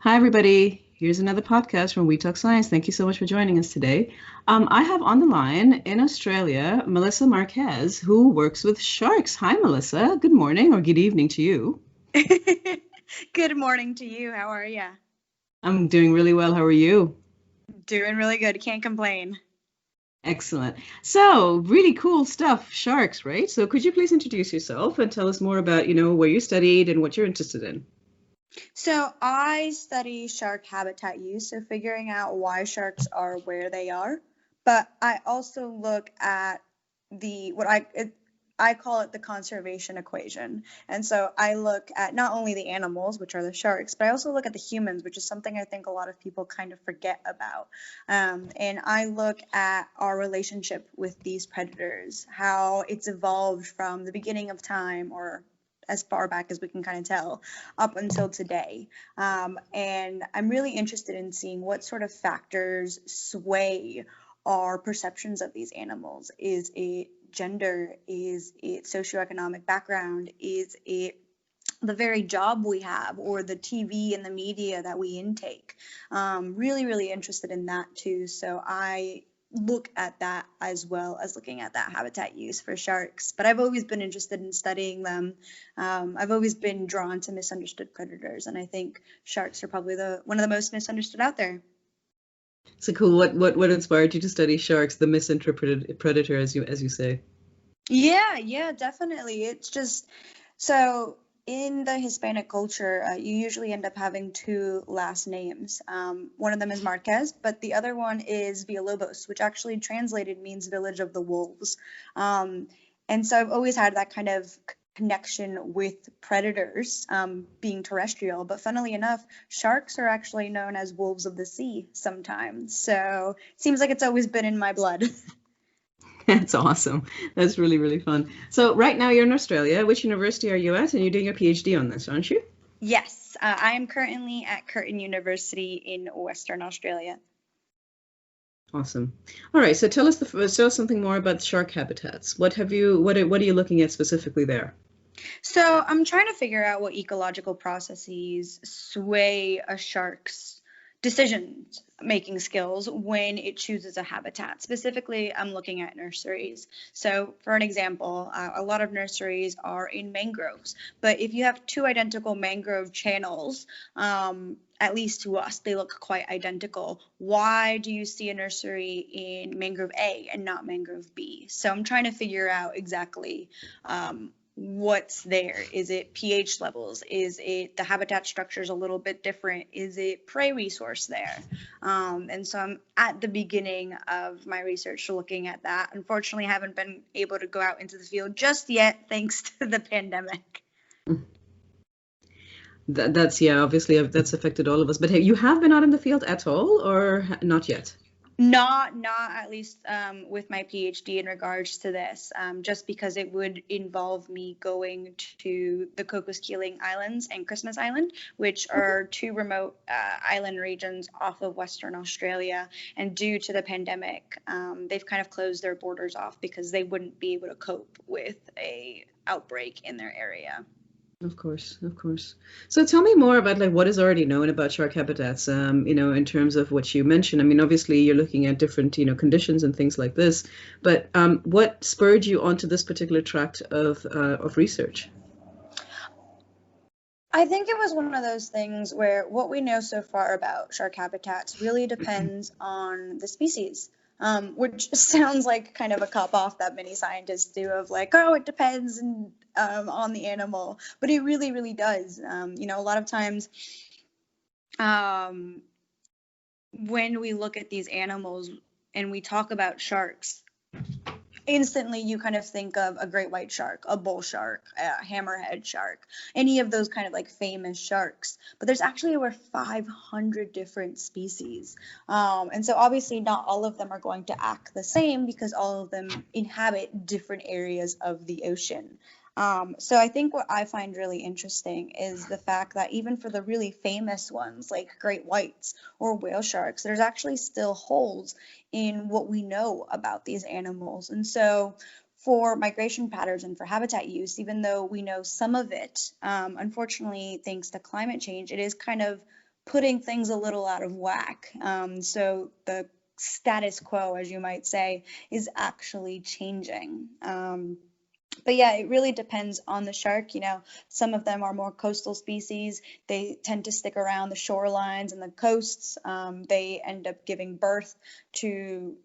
Hi, everybody. Here's another podcast from We Talk Science. Thank you so much for joining us today. I have on the line in Australia Melissa Marquez, who works with sharks. Hi, Melissa. Good morning or good evening to you. Good morning to you. How are ya? I'm doing really well. How are you? Doing really good. Can't complain. Excellent. So, really cool stuff, sharks, right? So, could you please introduce yourself and tell us more about, where you studied and what you're interested in? So I study shark habitat use, so figuring out why sharks are where they are. But I also look at I call it the conservation equation. And so I look at not only the animals, which are the sharks, but I also look at the humans, which is something I think a lot of people kind of forget about. And I look at our relationship with these predators, how it's evolved from the beginning of time, or as far back as we can kind of tell, up until today. And I'm really interested in seeing what sort of factors sway our perceptions of these animals. Is it gender? Is it socioeconomic background? Is it the very job we have or the TV and the media that we intake? Really, really interested in that too. So I look at that as well as looking at that habitat use for sharks. But I've always been interested in studying them. I've always been drawn to misunderstood predators, and I think sharks are probably the one of the most misunderstood out there. So cool. What inspired you to study sharks, the misinterpreted predator, as you say? Yeah, definitely. It's just so in the Hispanic culture, you usually end up having two last names. One of them is Marquez, but the other one is Villalobos, which actually translated means village of the wolves. Um, and so I've always had that kind of connection with predators being terrestrial. But funnily enough, sharks are actually known as wolves of the sea sometimes. So it seems like it's always been in my blood. That's awesome. That's really, really fun. So right now you're in Australia. Which university are you at? And you're doing a PhD on this, aren't you? Yes, I am currently at Curtin University in Western Australia. Awesome. All right. So tell us something more about shark habitats. What are you looking at specifically there? So I'm trying to figure out what ecological processes sway a shark's decision making skills when it chooses a habitat. Specifically, I'm looking at nurseries. So, for an example, a lot of nurseries are in mangroves, but if you have two identical mangrove channels, at least to us, they look quite identical. Why do you see a nursery in mangrove A and not mangrove B? So I'm trying to figure out exactly what's there. Is it pH levels? Is it the habitat structures a little bit different? Is it prey resource there? And so I'm at the beginning of my research looking at that. Unfortunately, I haven't been able to go out into the field just yet thanks to the pandemic. That's yeah, obviously that's affected all of us. But hey, you have been out in the field at all, or not yet? Not at least with my PhD in regards to this, just because it would involve me going to the Cocos Keeling Islands and Christmas Island, which Okay. are two remote island regions off of Western Australia. And due to the pandemic, they've kind of closed their borders off because they wouldn't be able to cope with a outbreak in their area. Of course, of course. So tell me more about like what is already known about shark habitats, in terms of what you mentioned. I mean, obviously you're looking at different, conditions and things like this, but what spurred you onto this particular tract of research? I think it was one of those things where what we know so far about shark habitats really depends on the species, which sounds like kind of a cop off that many scientists do of like, oh, it depends on the animal, but it really, really does. A lot of times um, when we look at these animals and we talk about sharks, instantly you kind of think of a great white shark, a bull shark, a hammerhead shark, any of those kind of like famous sharks. But there's actually over 500 different species. And so obviously not all of them are going to act the same because all of them inhabit different areas of the ocean. So I think what I find really interesting is the fact that even for the really famous ones like great whites or whale sharks, there's actually still holes in what we know about these animals. And so for migration patterns and for habitat use, even though we know some of it, unfortunately, thanks to climate change, it is kind of putting things a little out of whack. So the status quo, as you might say, is actually changing. But yeah, it really depends on the shark. Some of them are more coastal species. They tend to stick around the shorelines and the coasts. They end up giving birth to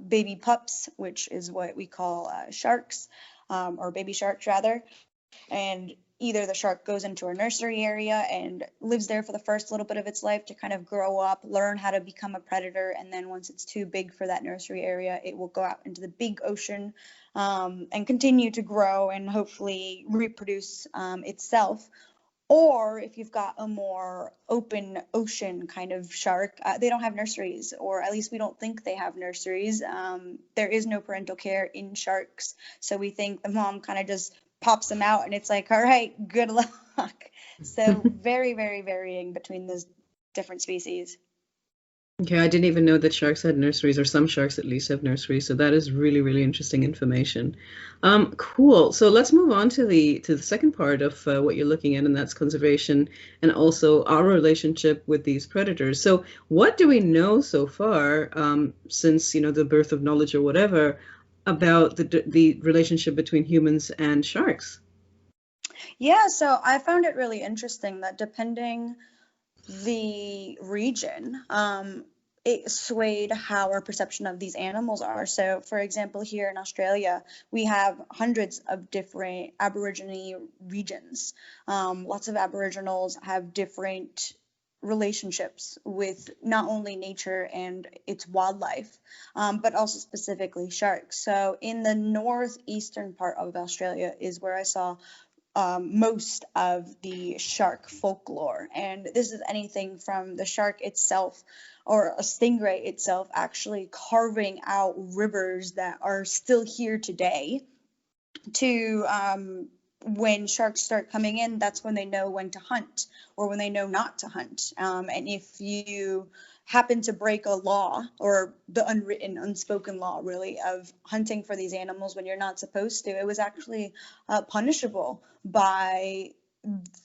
baby pups, which is what we call sharks, or baby sharks rather. And either the shark goes into a nursery area and lives there for the first little bit of its life to kind of grow up, learn how to become a predator, and then once it's too big for that nursery area, it will go out into the big ocean, and continue to grow and hopefully reproduce itself. Or if you've got a more open ocean kind of shark, they don't have nurseries, or at least we don't think they have nurseries. There is no parental care in sharks, so we think the mom kind of just pops them out and it's like, all right, good luck. So very, very varying between those different species. Okay, I didn't even know that sharks had nurseries, or some sharks at least have nurseries. So that is really, really interesting information. Cool. So let's move on to the second part of what you're looking at, and that's conservation and also our relationship with these predators. So what do we know so far, since the birth of knowledge or whatever, about the relationship between humans and sharks? Yeah, so I found it really interesting that depending the region, it swayed how our perception of these animals are. So, for example, here in Australia, we have hundreds of different Aborigine regions. Lots of Aboriginals have different relationships with not only nature and its wildlife, but also specifically sharks. So, in the northeastern part of Australia is where I saw most of the shark folklore. And this is anything from the shark itself or a stingray itself actually carving out rivers that are still here today to when sharks start coming in, that's when they know when to hunt or when they know not to hunt. And if you happen to break a law, or the unwritten, unspoken law, really, of hunting for these animals when you're not supposed to, it was actually punishable by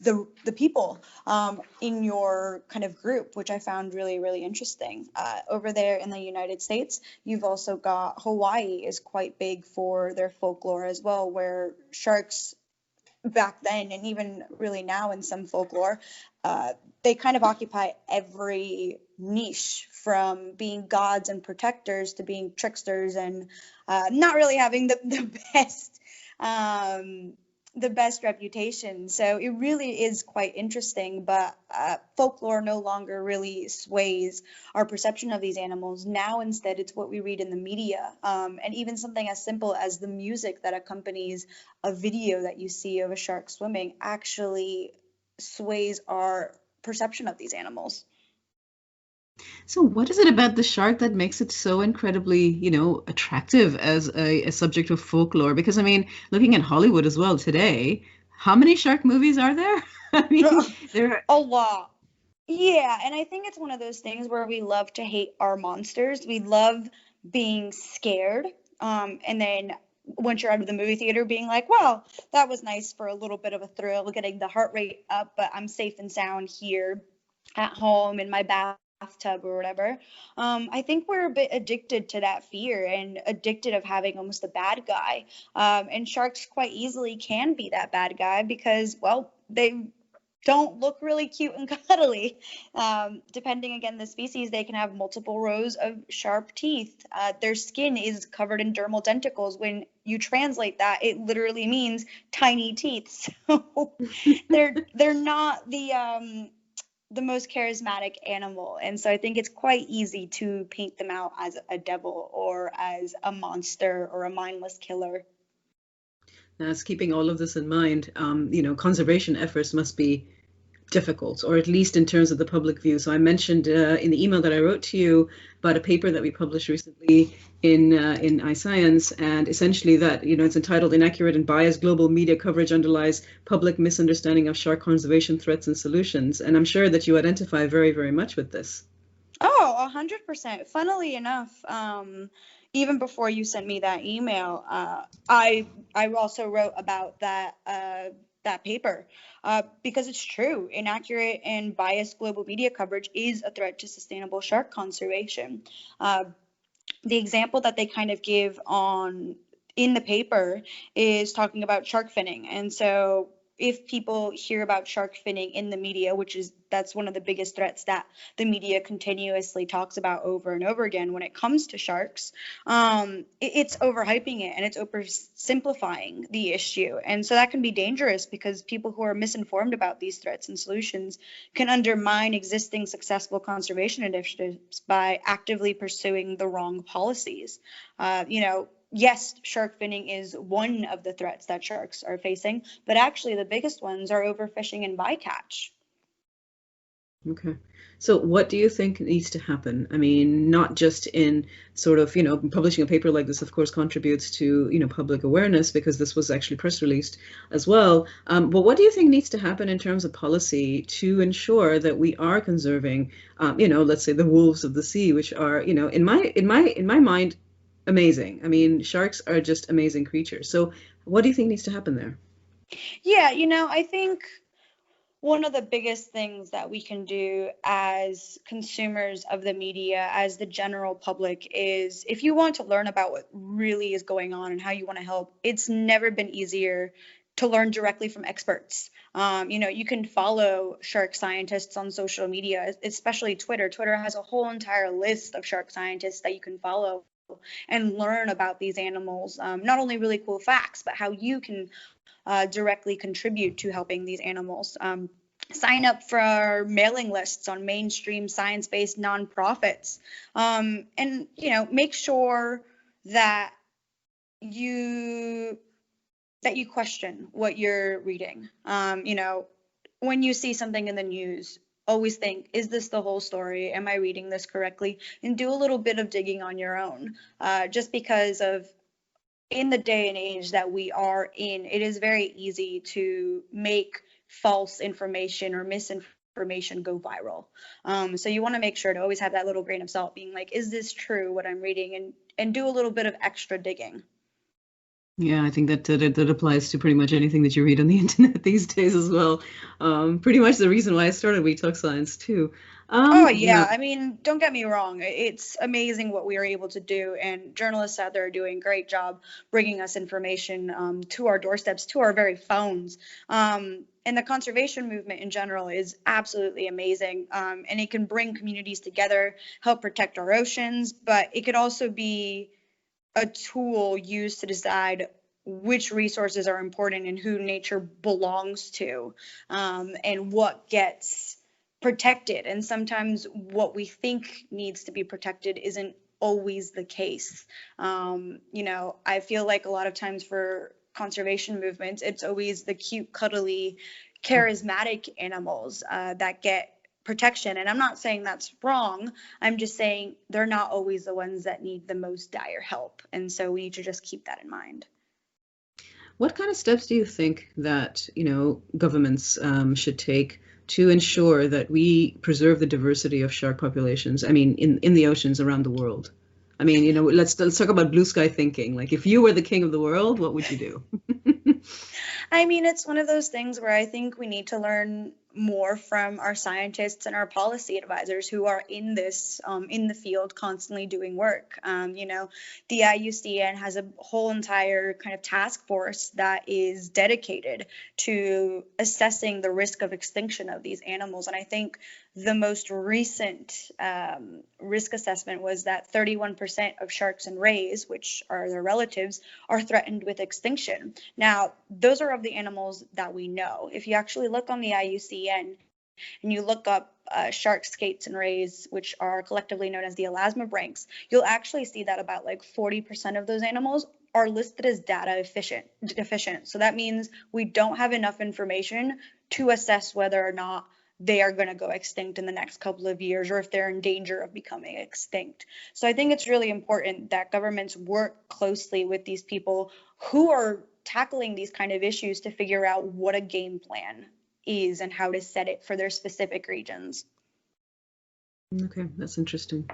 the people in your kind of group, which I found really, really interesting. Over there in the United States, you've also got Hawaii is quite big for their folklore as well, where sharks back then and even really now in some folklore, they kind of occupy every niche, from being gods and protectors to being tricksters and not really having the best reputation. So it really is quite interesting, but folklore no longer really sways our perception of these animals. Now instead it's what we read in the media, and even something as simple as the music that accompanies a video that you see of a shark swimming actually sways our perception of these animals. So what is it about the shark that makes it so incredibly, attractive as a subject of folklore? Because I mean, looking at Hollywood as well today, how many shark movies are there? I mean, there are a lot. Yeah, and I think it's one of those things where we love to hate our monsters. We love being scared. And then once you're out of the movie theater being like, well, that was nice for a little bit of a thrill, getting the heart rate up, but I'm safe and sound here at home in my bathtub or whatever. I think we're a bit addicted to that fear and addicted of having almost a bad guy. And sharks quite easily can be that bad guy because, well, they don't look really cute and cuddly. Depending again the species, they can have multiple rows of sharp teeth. Their skin is covered in dermal denticles. When you translate that, it literally means tiny teeth. So they're not the most charismatic animal, and so I think it's quite easy to paint them out as a devil or as a monster or a mindless killer. As keeping all of this in mind, conservation efforts must be difficult, or at least in terms of the public view. So I mentioned in the email that I wrote to you about a paper that we published recently in iScience, and essentially that, it's entitled "Inaccurate and Biased Global Media Coverage Underlies Public Misunderstanding of Shark Conservation Threats and Solutions." And I'm sure that you identify very, very much with this. Oh, 100%. Funnily enough, even before you sent me that email, I also wrote about that paper because it's true. Inaccurate and biased global media coverage is a threat to sustainable shark conservation. Uh, the example that they kind of give on in the paper is talking about shark finning. And so if people hear about shark finning in the media, that's one of the biggest threats that the media continuously talks about over and over again when it comes to sharks, it's overhyping it and it's oversimplifying the issue. And so that can be dangerous because people who are misinformed about these threats and solutions can undermine existing successful conservation initiatives by actively pursuing the wrong policies. Yes, shark finning is one of the threats that sharks are facing, but actually the biggest ones are overfishing and bycatch. Okay. So what do you think needs to happen? I mean, not just in sort of, publishing a paper like this, of course, contributes to, public awareness because this was actually press released as well. But what do you think needs to happen in terms of policy to ensure that we are conserving, let's say the wolves of the sea, which are, in my mind, amazing. I mean, sharks are just amazing creatures. So what do you think needs to happen there? Yeah, I think one of the biggest things that we can do as consumers of the media, as the general public, is if you want to learn about what really is going on and how you want to help, it's never been easier to learn directly from experts. You can follow shark scientists on social media, especially Twitter. Twitter has a whole entire list of shark scientists that you can follow and learn about these animals. Not only really cool facts, but how you can directly contribute to helping these animals. Sign up for mailing lists on mainstream science-based nonprofits, and make sure that you question what you're reading. When you see something in the news, always think, is this the whole story? Am I reading this correctly? And do a little bit of digging on your own, just because of in the day and age that we are in, it is very easy to make false information or misinformation go viral. So you want to make sure to always have that little grain of salt, being like, is this true what I'm reading? And do a little bit of extra digging. Yeah, I think that applies to pretty much anything that you read on the internet these days as well. Pretty much the reason why I started We Talk Science too. Oh, Yeah, yeah. I mean, don't get me wrong. It's amazing what we are able to do, and journalists out there are doing a great job bringing us information to our doorsteps, to our very phones. And the conservation movement in general is absolutely amazing, and it can bring communities together, help protect our oceans, but it could also be a tool used to decide which resources are important and who nature belongs to, and what gets protected. And sometimes what we think needs to be protected isn't always the case. I feel like a lot of times for conservation movements, it's always the cute, cuddly, charismatic animals that get protection. And I'm not saying that's wrong. I'm just saying they're not always the ones that need the most dire help. And so we need to just keep that in mind. what kind of steps do you think that, governments should take to ensure that we preserve the diversity of shark populations? I mean, in the oceans around the world. I mean, let's talk about blue sky thinking. Like, if you were the king of the world, what would you do? I mean, it's one of those things where I think we need to learn more from our scientists and our policy advisors who are in this in the field constantly doing work. The IUCN has a whole entire kind of task force that is dedicated to assessing the risk of extinction of these animals. And I think the most recent risk assessment was that 31% of sharks and rays, which are their relatives, are threatened with extinction. Now, those are of the animals that we know. If you actually look on the IUCN and you look up shark skates and rays, which are collectively known as the elasmobranchs, you'll actually see that about like 40% of those animals are listed as data deficient. So that means we don't have enough information to assess whether or not they are going to go extinct in the next couple of years or if they're in danger of becoming extinct. So I think it's really important that governments work closely with these people who are tackling these kind of issues to figure out what a game plan is and how to set it for their specific regions. Okay, that's interesting.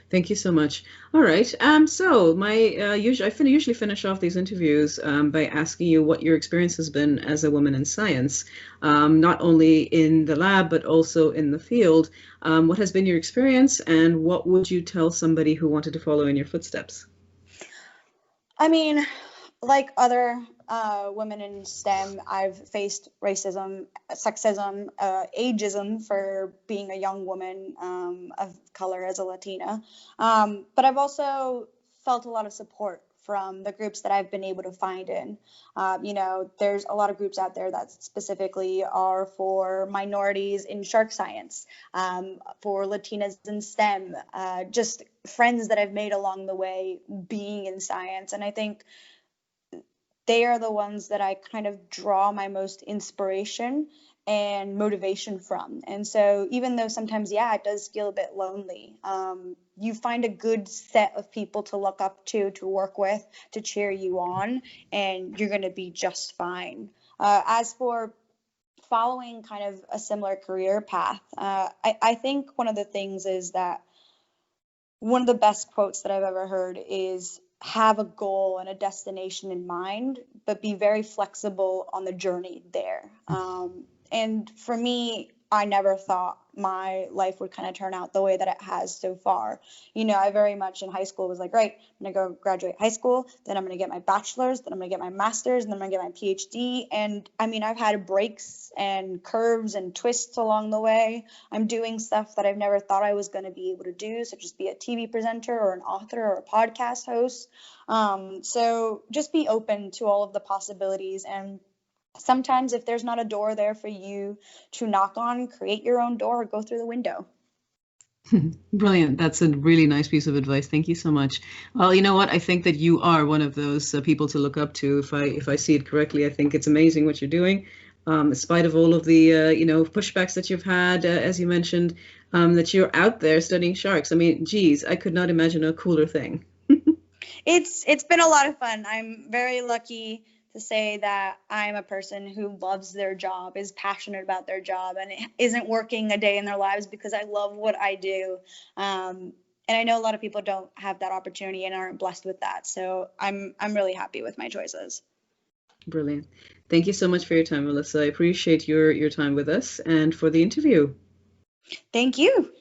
Thank you so much. All right. So my usually finish off these interviews by asking you what your experience has been as a woman in science, not only in the lab but also in the field. What has been your experience, and what would you tell somebody who wanted to follow in your footsteps? I mean, like other women in STEM, I've faced racism, sexism, ageism for being a young woman of color as a Latina. But I've also felt a lot of support from the groups that I've been able to find in. There's a lot of groups out there that specifically are for minorities in shark science, for Latinas in STEM, just friends that I've made along the way being in science. And I think they are the ones that I kind of draw my most inspiration and motivation from. And so, even though sometimes, yeah, it does feel a bit lonely, you find a good set of people to look up to work with, to cheer you on, and you're going to be just fine. As for following kind of a similar career path, I think one of the things is that one of the best quotes that I've ever heard is have a goal and a destination in mind, but be very flexible on the journey there. And for me, I never thought my life would kind of turn out the way that it has so far. I very much in high school was like, right, I'm going to go graduate high school, then I'm going to get my bachelor's, then I'm going to get my master's, and then I'm going to get my PhD. And I mean, I've had breaks and curves and twists along the way. I'm doing stuff that I've never thought I was going to be able to do, such as be a TV presenter or an author or a podcast host. So just be open to all of the possibilities. And sometimes if there's not a door there for you to knock on, create your own door or go through the window. Brilliant. That's a really nice piece of advice. Thank you so much. Well, you know what? I think that you are one of those people to look up to. If I see it correctly, I think it's amazing what you're doing. In spite of all of the pushbacks that you've had, as you mentioned, that you're out there studying sharks. I mean, geez, I could not imagine a cooler thing. It's been a lot of fun. I'm very lucky to say that I'm a person who loves their job, is passionate about their job, and isn't working a day in their lives because I love what I do. And I know a lot of people don't have that opportunity and aren't blessed with that. So I'm really happy with my choices. Brilliant. Thank you so much for your time, Melissa. I appreciate your time with us and for the interview. Thank you.